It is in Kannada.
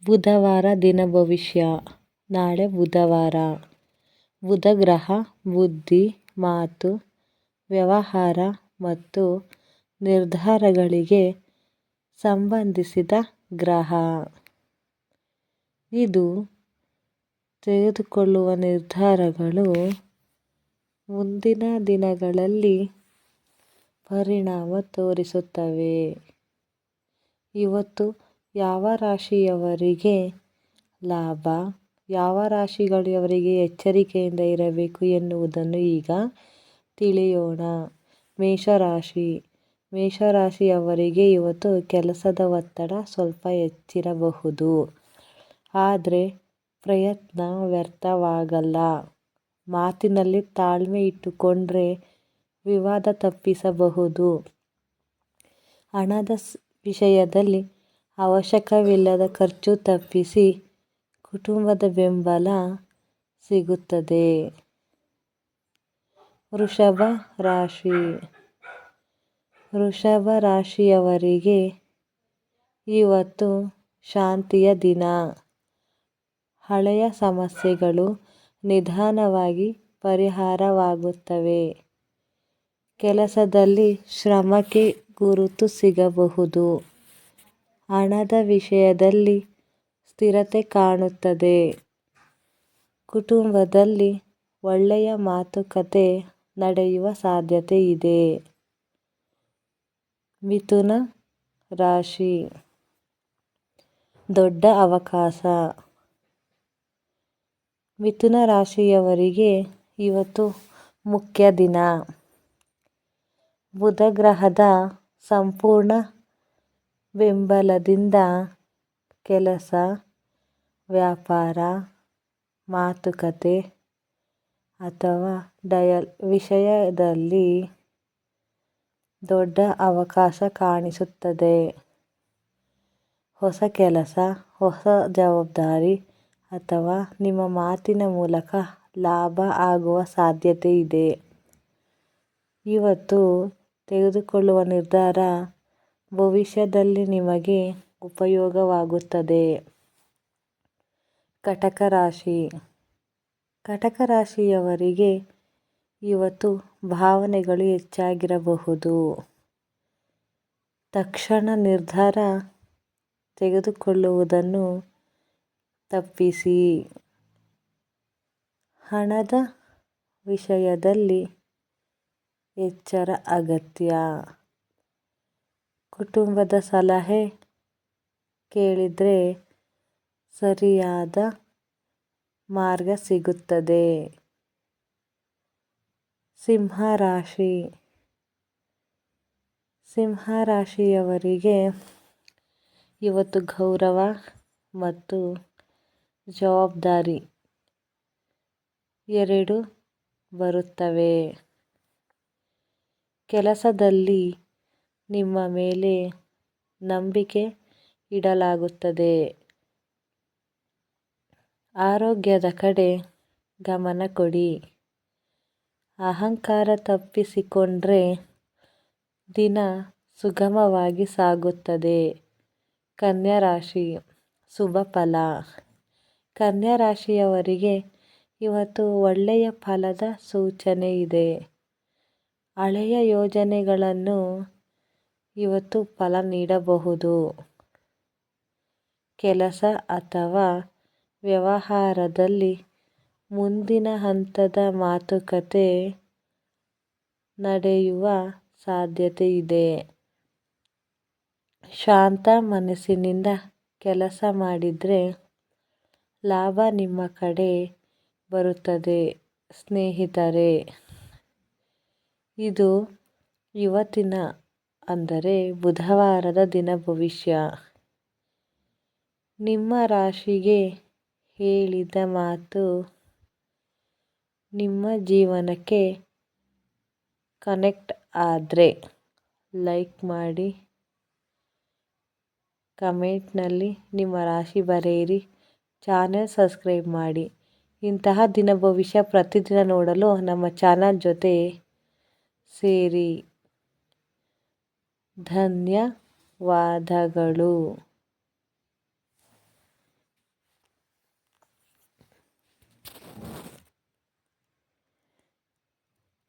ಬುಧವಾರ ದಿನ ಭವಿಷ್ಯ. ನಾಳೆ ಬುಧವಾರ. ಬುಧ ಗ್ರಹ ಬುದ್ಧಿ, ಮಾತು, ವ್ಯವಹಾರ ಮತ್ತು ನಿರ್ಧಾರಗಳಿಗೆ ಸಂಬಂಧಿಸಿದ ಗ್ರಹ. ಇದು ತೆಗೆದುಕೊಳ್ಳುವ ನಿರ್ಧಾರಗಳು ಮುಂದಿನ ದಿನಗಳಲ್ಲಿ ಪರಿಣಾಮ ತೋರಿಸುತ್ತವೆ. ಇವತ್ತು ಯಾವ ರಾಶಿಯವರಿಗೆ ಲಾಭ, ಯಾವ ರಾಶಿಯವರಿಗೆ ಎಚ್ಚರಿಕೆಯಿಂದ ಇರಬೇಕು ಎನ್ನುವುದನ್ನು ಈಗ ತಿಳಿಯೋಣ. ಮೇಷರಾಶಿ. ಮೇಷರಾಶಿಯವರಿಗೆ ಇವತ್ತು ಕೆಲಸದ ಒತ್ತಡ ಸ್ವಲ್ಪ ಹೆಚ್ಚಿರಬಹುದು. ಆದರೆ ಪ್ರಯತ್ನ ವ್ಯರ್ಥವಾಗಲ್ಲ. ಮಾತಿನಲ್ಲಿ ತಾಳ್ಮೆ ಇಟ್ಟುಕೊಂಡ್ರೆ ವಿವಾದ ತಪ್ಪಿಸಬಹುದು. ಹಣದ ವಿಷಯದಲ್ಲಿ ಅವಶ್ಯಕವಿಲ್ಲದ ಖರ್ಚು ತಪ್ಪಿಸಿ ಕುಟುಂಬದ ಬೆಂಬಲ ಸಿಗುತ್ತದೆ. ವೃಷಭ ರಾಶಿ. ವೃಷಭ ರಾಶಿಯವರಿಗೆ ಇವತ್ತು ಶಾಂತಿಯ ದಿನ. ಹಳೆಯ ಸಮಸ್ಯೆಗಳು ನಿಧಾನವಾಗಿ ಪರಿಹಾರವಾಗುತ್ತವೆ. ಕೆಲಸದಲ್ಲಿ ಶ್ರಮಕ್ಕೆ ಗುರುತು ಸಿಗಬಹುದು. ಹಣದ ವಿಷಯದಲ್ಲಿ ಸ್ಥಿರತೆ ಕಾಣುತ್ತದೆ. ಕುಟುಂಬದಲ್ಲಿ ಒಳ್ಳೆಯ ಮಾತುಕತೆ ನಡೆಯುವ ಸಾಧ್ಯತೆ ಇದೆ. ಮಿಥುನ ರಾಶಿ. ದೊಡ್ಡ ಅವಕಾಶ. ಮಿಥುನ ರಾಶಿಯವರಿಗೆ ಇವತ್ತು ಮುಖ್ಯ ದಿನ. ಬುಧ ಗ್ರಹದ ಸಂಪೂರ್ಣ ಬೆಂಬಲದಿಂದ ಕೆಲಸ, ವ್ಯಾಪಾರ, ಮಾತುಕತೆ ಅಥವಾ ವಿಷಯದಲ್ಲಿ ದೊಡ್ಡ ಅವಕಾಶ ಕಾಣಿಸುತ್ತದೆ. ಹೊಸ ಕೆಲಸ, ಹೊಸ ಜವಾಬ್ದಾರಿ ಅಥವಾ ನಿಮ್ಮ ಮಾತಿನ ಮೂಲಕ ಲಾಭ ಆಗುವ ಸಾಧ್ಯತೆ ಇದೆ. ಇವತ್ತು ತೆಗೆದುಕೊಳ್ಳುವ ನಿರ್ಧಾರ ಭವಿಷ್ಯದಲ್ಲಿ ನಿಮಗೆ ಉಪಯೋಗವಾಗುತ್ತದೆ. ಕಟಕ ರಾಶಿ. ಕಟಕ ರಾಶಿಯವರಿಗೆ ಇವತ್ತು ಭಾವನೆಗಳು ಹೆಚ್ಚಾಗಿರಬಹುದು. ತಕ್ಷಣ ನಿರ್ಧಾರ ತೆಗೆದುಕೊಳ್ಳುವುದನ್ನು ತಪ್ಪಿಸಿ. ಹಣದ ವಿಷಯದಲ್ಲಿ ಎಚ್ಚರ ಅಗತ್ಯ. ಕುಟುಂಬದ ಸಲಹೆ ಕೇಳಿದರೆ ಸರಿಯಾದ ಮಾರ್ಗ ಸಿಗುತ್ತದೆ. ಸಿಂಹ ರಾಶಿ. ಸಿಂಹ ರಾಶಿಯವರಿಗೆ ಇವತ್ತು ಗೌರವ ಮತ್ತು ಜವಾಬ್ದಾರಿ ಎರಡೂ ಬರುತ್ತವೆ. ಕೆಲಸದಲ್ಲಿ ನಿಮ್ಮ ಮೇಲೆ ನಂಬಿಕೆ ಇಡಲಾಗುತ್ತದೆ. ಆರೋಗ್ಯದ ಕಡೆ ಗಮನ ಕೊಡಿ. ಅಹಂಕಾರ ತಪ್ಪಿಸಿಕೊಂಡ್ರೆ ದಿನ ಸುಗಮವಾಗಿ ಸಾಗುತ್ತದೆ. ಕನ್ಯಾ ರಾಶಿ. ಶುಭ ಫಲ. ಕನ್ಯಾ ರಾಶಿಯವರಿಗೆ ಇವತ್ತು ಒಳ್ಳೆಯ ಫಲದ ಸೂಚನೆ ಇದೆ. ಹಳೆಯ ಯೋಜನೆಗಳನ್ನು ಇವತ್ತು ಫಲ ನೀಡಬಹುದು. ಕೆಲಸ ಅಥವಾ ವ್ಯವಹಾರದಲ್ಲಿ ಮುಂದಿನ ಹಂತದ ಮಾತುಕತೆ ನಡೆಯುವ ಸಾಧ್ಯತೆ ಇದೆ. ಶಾಂತ ಮನಸ್ಸಿನಿಂದ ಕೆಲಸ ಮಾಡಿದರೆ ಲಾಭ ನಿಮ್ಮ ಕಡೆ ಬರುತ್ತದೆ. ಸ್ನೇಹಿತರೆ, ಇದು ಇವತ್ತಿನ ಅಂದರೆ ಬುಧವಾರದ ದಿನ ಭವಿಷ್ಯ. ನಿಮ್ಮ ರಾಶಿಗೆ ಹೇಳಿದ ಮಾತು ನಿಮ್ಮ ಜೀವನಕ್ಕೆ ಕನೆಕ್ಟ್ ಆದರೆ ಲೈಕ್ ಮಾಡಿ, ಕಮೆಂಟ್ನಲ್ಲಿ ನಿಮ್ಮ ರಾಶಿ ಬರೆಯಿರಿ, ಚಾನೆಲ್ ಸಬ್ಸ್ಕ್ರೈಬ್ ಮಾಡಿ. ಇಂತಹ ದಿನ ಭವಿಷ್ಯ ಪ್ರತಿದಿನ ನೋಡಲು ನಮ್ಮ ಚಾನೆಲ್ ಜೊತೆ ಸೇರಿ. ಧನ್ಯವಾದಗಳು.